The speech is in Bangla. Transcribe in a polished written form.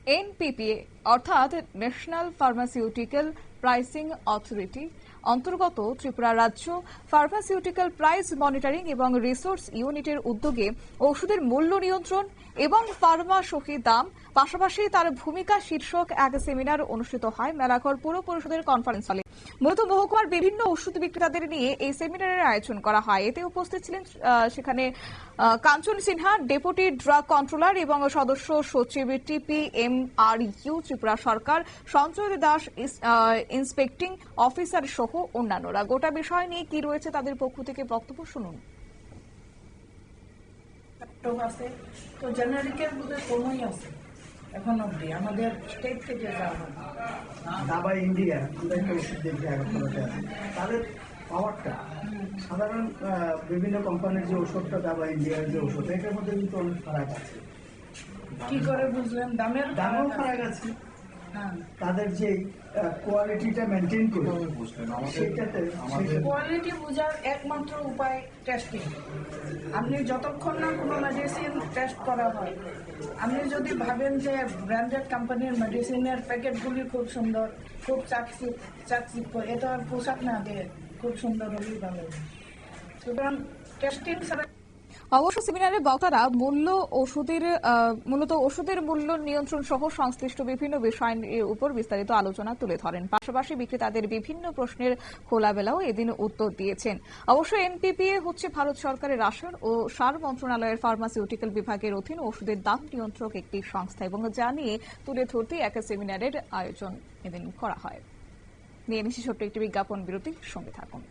এনপিপিএ অর্থাৎ ন্যাশনাল ফার্মাসিউটিক্যাল প্রাইসিং অথরিটি অন্তর্গত ত্রিপুরা রাজ্য ফার্মাসিউটিক্যাল প্রাইস মনিটরিং এবং রিসোর্স ইউনিটের উদ্যোগে ওষুধের মূল্য নিয়ন্ত্রণ এবং ফার্মা সহি দাম পাশাপাশি তার ভূমিকা শীর্ষক এক সেমিনার অনুষ্ঠিত হয় মেলাঘর পৌর পরিষদের কনফারেন্স হলে। মূলত মহকুমার বিভিন্ন ওষুধ বিক্রেতাদের নিয়ে এই সেমিনারের আয়োজন করা হয়। এতে উপস্থিত ছিলেন সেখানে কাঞ্চন সিনহা, ডেপুটি ড্রাগ কন্ট্রোলার এবং সদস্য সচিব টিপিএমআরইউ ত্রিপুরা সরকার, সঞ্জয় দাস ইন্সপেক্টিং অফিসার সহ অন্যান্যরা। গোটা বিষয় নিয়ে কি রয়েছে তাদের পক্ষ থেকে বক্তব্য শুনুন। তো জেনারিকের মধ্যে কমই আছে এখন অব্দি আমাদের স্টেট থেকে দাবা ইন্ডিয়া ওষুধ দেখবে তাদের পাওয়ারটা সাধারণ বিভিন্ন কোম্পানির যে ওষুধটা দাবা ইন্ডিয়ার যে ওষুধ এটার মধ্যে কিন্তু অনেক ফারাক আছে। কি করে বুঝলেন? দামেও ফারাক আছে, তাদের যে কোয়ালিটিটা মেনটেন করে সেটাতে কোয়ালিটি বোঝার একমাত্র উপায় টেস্টিং। আপনি যতক্ষণ না কোনো মেডিসিন টেস্ট করা হয়, আপনি যদি ভাবেন যে ব্র্যান্ডেড কোম্পানির মেডিসিনের প্যাকেটগুলি খুব সুন্দর, খুব চাকচিক্য, এটা আর পোশাক না দিয়ে খুব সুন্দর হলেই ভালো। সুতরাং টেস্টিং ছাড়া অবশ্য সেমিনারে বক্তারা মূলত ওষুধের মূল্য নিয়ন্ত্রণ সহ সংশ্লিষ্ট বিভিন্ন বিষয়ের উপর বিস্তারিত আলোচনা তুলে ধরেন। পাশাপাশি বিক্রেতাদের বিভিন্ন প্রশ্নের খোলামেলাও এদিন উত্তর দিয়েছেন। অবশ্য এনপিপিএ হচ্ছে ভারত সরকারের রাসায়ন ও সার মন্ত্রণালয়ের ফার্মাসিউটিক্যাল বিভাগের অধীন ওষুধের দাম নিয়ন্ত্রক একটি সংস্থা এবং যা নিয়ে তুলে ধরতে এক সেমিনারের আয়োজন এদিন করা হয়। নিয়ে নিচ্ছি ছোট্ট একটি বিজ্ঞাপন বিরতি, সঙ্গে থাকুন।